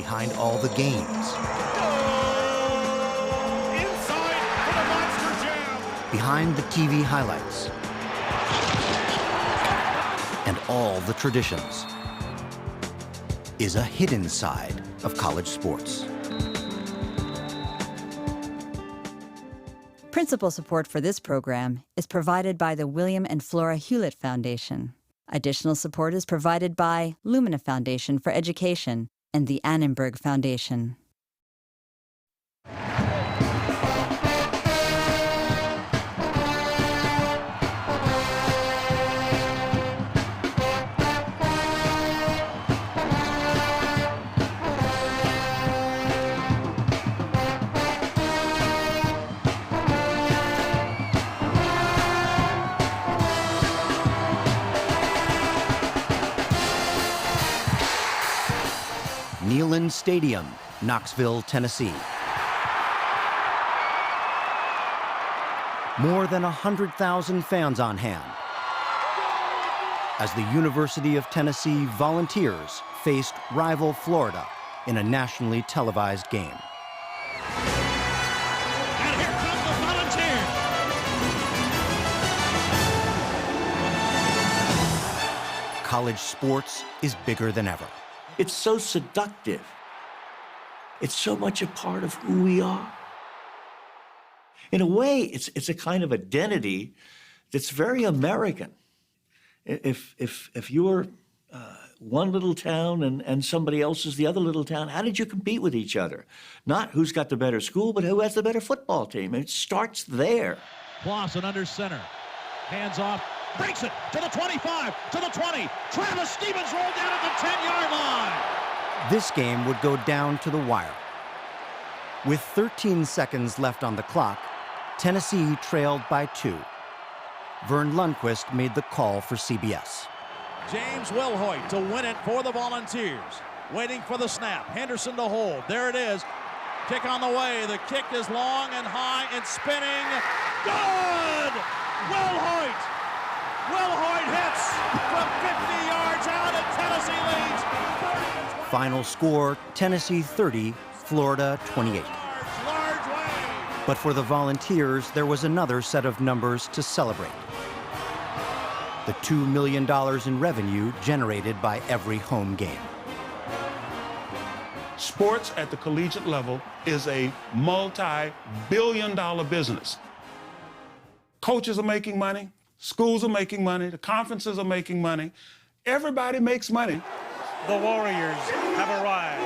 behind all the games. Inside for the Monster Jam. Behind the TV highlights. And all the traditions is a hidden side of college sports. Principal support for this program is provided by the William and Flora Hewlett Foundation. Additional support is provided by Lumina Foundation for Education and the Annenberg Foundation. Neyland Stadium, Knoxville, Tennessee. More than 100,000 fans on hand as the University of Tennessee Volunteers faced rival Florida in a nationally televised game. And here come the Volunteers. College sports is bigger than ever. It's so seductive. It's so much a part of who we are. In a way, it's a kind of identity that's very American. If you're one little town and somebody else is the other little town, how did you compete with each other? Not who's got the better school, but who has the better football team. It starts there. Clausen under center. Hands off. Breaks it to the 25, to the 20. Travis Stevens rolled down at the 10-yard line. This game would go down to the wire. With 13 seconds left on the clock, Tennessee trailed by 2. Vern Lundquist made the call for CBS. James Wilhoit to win it for the Volunteers. Waiting for the snap. Henderson to hold. There it is. Kick on the way. The kick is long and high and spinning. Good! Wilhoit! Wilhoit hits from 50 yards out, and Tennessee leads. Final score, Tennessee 30, Florida 28. Large way. But for the Volunteers, there was another set of numbers to celebrate. The $2 million in revenue generated by every home game. Sports at the collegiate level is a multi-billion-dollar business. Coaches are making money. Schools are making money. The conferences are making money. Everybody makes money. The Warriors have arrived.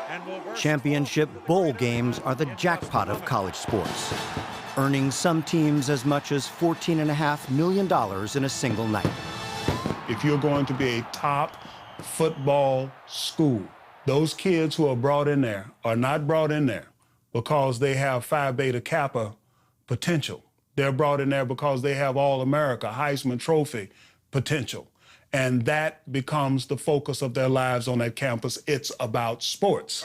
And will Championship bowl games are the jackpot of college sports, earning some teams as much as $14.5 million in a single night. If you're going to be a top football school, those kids who are brought in there are not brought in there because they have Phi Beta Kappa potential. They're brought in there because they have All-America, Heisman Trophy potential. And that becomes the focus of their lives on that campus. It's about sports.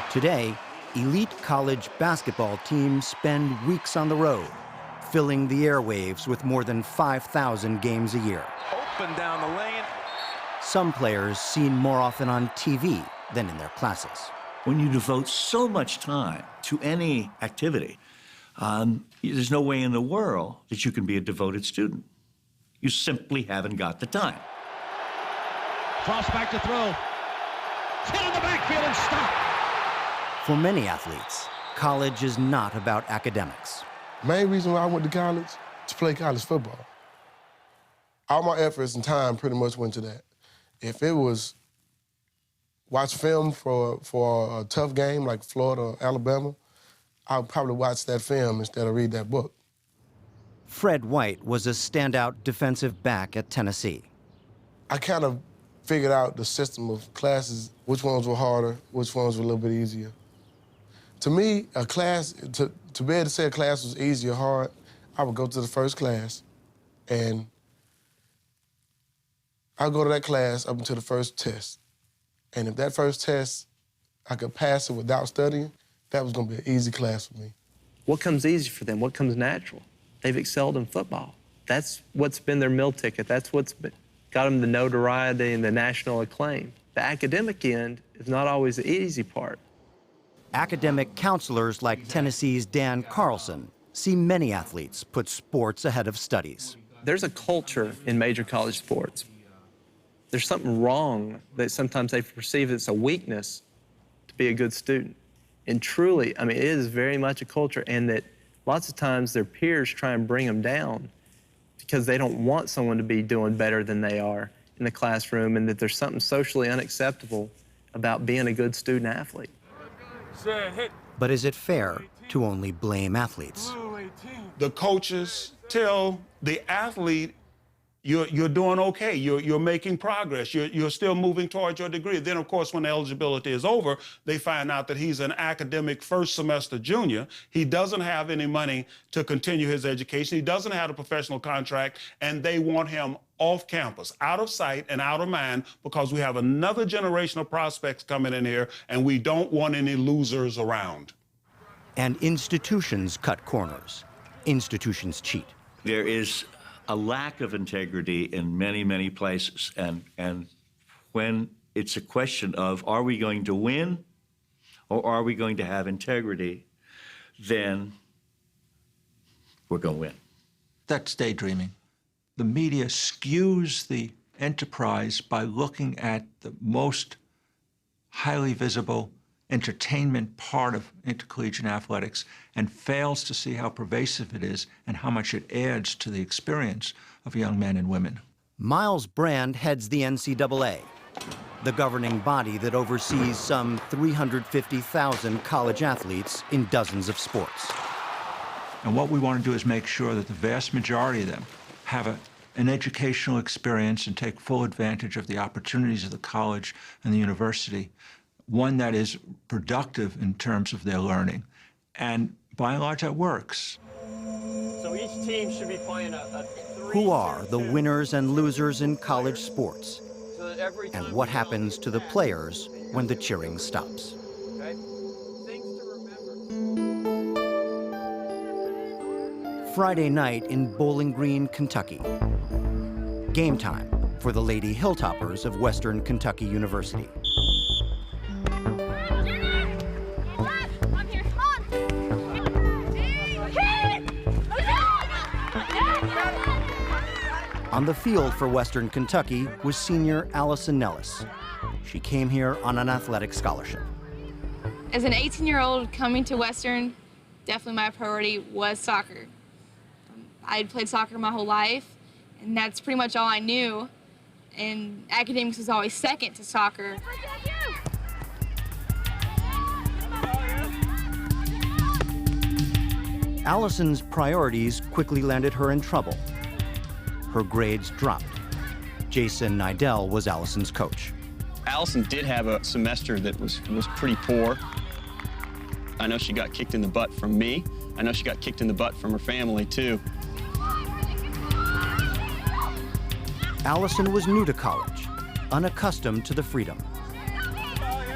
Today, elite college basketball teams spend weeks on the road, filling the airwaves with more than 5,000 games a year. Open down the lane. Some players seen more often on TV than in their classes. When you devote so much time to any activity, there's no way in the world that you can be a devoted student. You simply haven't got the time. Cross back to throw. Hit in the backfield and stop. For many athletes, college is not about academics. Main reason why I went to college, to play college football. All my efforts and time pretty much went to that. If it was watch film for a tough game like Florida or Alabama, I would probably watch that film instead of read that book. Fred White was a standout defensive back at Tennessee. I kind of figured out the system of classes, which ones were harder, which ones were a little bit easier. To me, a class, to be able to say a class was easy or hard, I would go to the first class and I'd go to that class up until the first test. And if that first test, I could pass it without studying, that was gonna be an easy class for me. What comes easy for them? What comes natural? They've excelled in football. That's what's been their meal ticket. That's what's got them the notoriety and the national acclaim. The academic end is not always the easy part. Academic counselors like Tennessee's Dan Carlson see many athletes put sports ahead of studies. There's a culture in major college sports. There's something wrong that sometimes they perceive it's a weakness to be a good student. And truly, I mean, it is very much a culture, and that lots of times their peers try and bring them down because they don't want someone to be doing better than they are in the classroom, and that there's something socially unacceptable about being a good student athlete. But is it fair to only blame athletes? The coaches tell the athlete, you're doing okay, you're making progress, you're still moving towards your degree. Then, of course, when the eligibility is over, they find out that he's an academic first semester junior. He doesn't have any money to continue his education. He doesn't have a professional contract, and they want him off campus, out of sight and out of mind, because we have another generation of prospects coming in here, and we don't want any losers around. And institutions cut corners. Institutions cheat. There is a lack of integrity in many, many places. And when it's a question of, are we going to win or are we going to have integrity, then we're going to win. That's daydreaming. The media skews the enterprise by looking at the most highly visible entertainment part of intercollegiate athletics and fails to see how pervasive it is and how much it adds to the experience of young men and women. Miles Brand heads the NCAA, the governing body that oversees some 350,000 college athletes in dozens of sports. And what we want to do is make sure that the vast majority of them have an educational experience and take full advantage of the opportunities of the college and the university, one that is productive in terms of their learning. And by and large, that works. So each team should be playing a Who are the winners and losers in college sports? so that every And time what we go happens to the back, players when the cheering stops? okay? Things to remember. Friday night in Bowling Green, Kentucky. Game time for the Lady Hilltoppers of Western Kentucky University. On the field for Western Kentucky was senior Allison Nellis. She came here on an athletic scholarship. As an 18-year-old coming to Western, definitely my priority was soccer. I had played soccer my whole life, and that's pretty much all I knew. And academics was always second to soccer. Allison's priorities quickly landed her in trouble. Her grades dropped. Jason Nidell was Allison's coach. Allison did have a semester that was pretty poor. I know she got kicked in the butt from me. I know she got kicked in the butt from her family, too. Allison was new to college, unaccustomed to the freedom.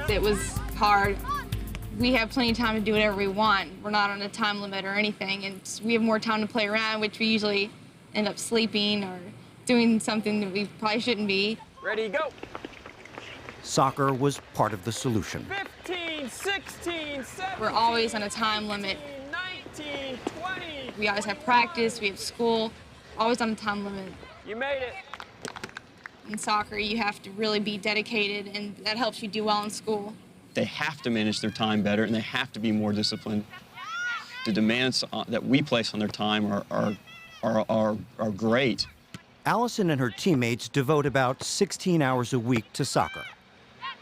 It was hard. We have plenty of time to do whatever we want. We're not on a time limit or anything, and we have more time to play around, which we usually end up sleeping or doing something that we probably shouldn't be. Ready, go. Soccer was part of the solution. 15, 16, 17, We're always on a time limit. 19, 20. We always have practice, we have school, always on a time limit. You made it. In soccer, you have to really be dedicated, and that helps you do well in school. They have to manage their time better, and they have to be more disciplined. The demands that we place on their time are great. Allison and her teammates devote about 16 hours a week to soccer.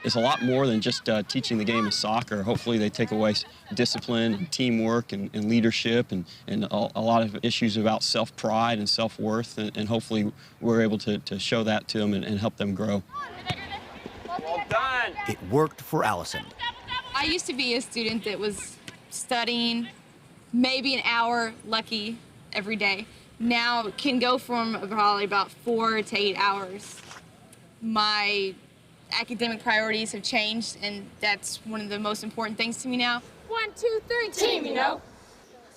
It's a lot more than just teaching the game of soccer. Hopefully they take away discipline and teamwork and leadership and a lot of issues about self-pride and self-worth, and hopefully we're able to show that to them and help them grow. Well done. It worked for Allison. I used to be a student that was studying maybe an hour, lucky, every day. Now it can go from probably about 4 to 8 hours. My academic priorities have changed, and that's one of the most important things to me now. 1, 2, 3, team, you know.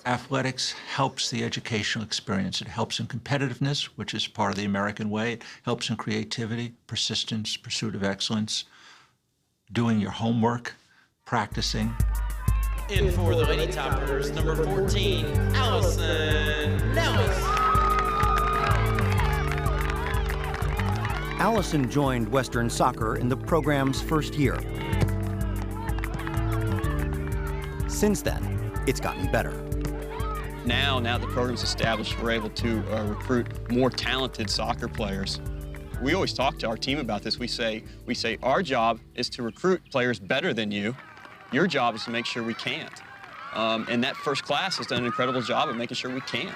Athletics helps the educational experience. It helps in competitiveness, which is part of the American way. It helps in creativity, persistence, pursuit of excellence, doing your homework, practicing. In for the Lady Toppers, number 14, Allison Nellis. Allison joined Western Soccer in the program's first year. Since then, it's gotten better. Now the program's established, we're able to recruit more talented soccer players. We always talk to our team about this. We say our job is to recruit players better than you. Your job is to make sure we can't. And that first class has done an incredible job of making sure we can't.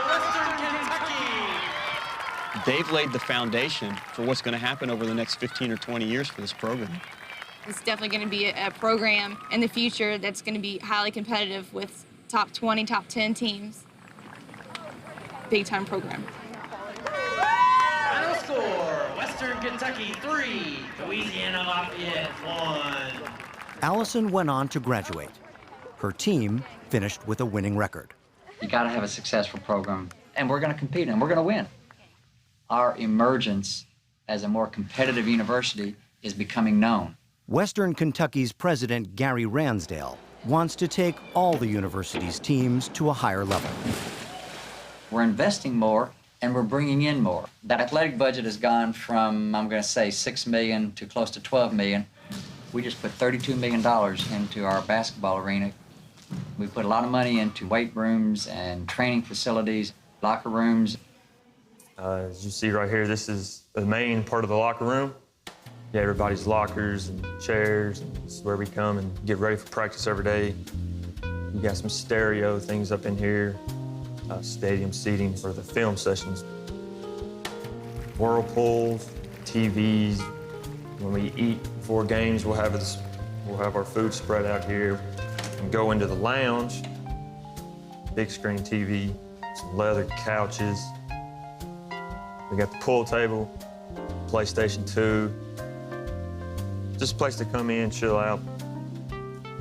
Western Kentucky. They've laid the foundation for what's going to happen over the next 15 or 20 years for this program. It's definitely going to be a program in the future that's going to be highly competitive with top 20, top 10 teams. Big time program. Final score, Western Kentucky 3, Louisiana Lafayette 1. Allison went on to graduate. Her team finished with a winning record. You got to have a successful program, and we're going to compete, and we're going to win. Our emergence as a more competitive university is becoming known. Western Kentucky's president, Gary Ransdale, wants to take all the university's teams to a higher level. We're investing more, and we're bringing in more. That athletic budget has gone from, I'm going to say, $6 million to close to $12 million. We just put $32 million into our basketball arena. We put a lot of money into weight rooms and training facilities, locker rooms. As you see right here, this is the main part of the locker room. Yeah, everybody's lockers and chairs. This is where we come and get ready for practice every day. You got some stereo things up in here, stadium seating for the film sessions. Whirlpools, TVs. When we eat before games, we'll have our food spread out here and go into the lounge. Big screen TV, some leather couches. We got the pool table, PlayStation 2. Just a place to come in, chill out,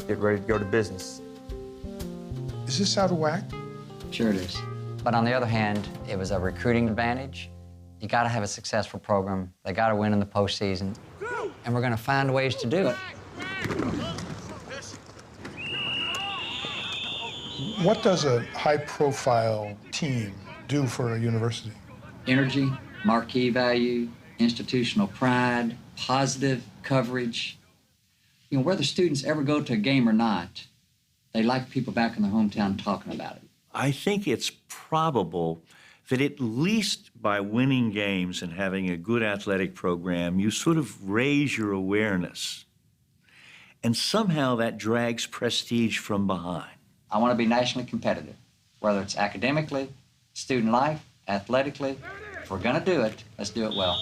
get ready to go to business. Is this out of whack? Sure it is. But on the other hand, it was a recruiting advantage. You got to have a successful program. They got to win in the postseason. And we're going to find ways to do it. What does a high-profile team do for a university? Energy, marquee value, institutional pride, positive coverage. You know, whether students ever go to a game or not, they like people back in their hometown talking about it. I think it's probable that at least by winning games and having a good athletic program, you sort of raise your awareness. And somehow that drags prestige from behind. I want to be nationally competitive, whether it's academically, student life, athletically. If we're going to do it, let's do it well.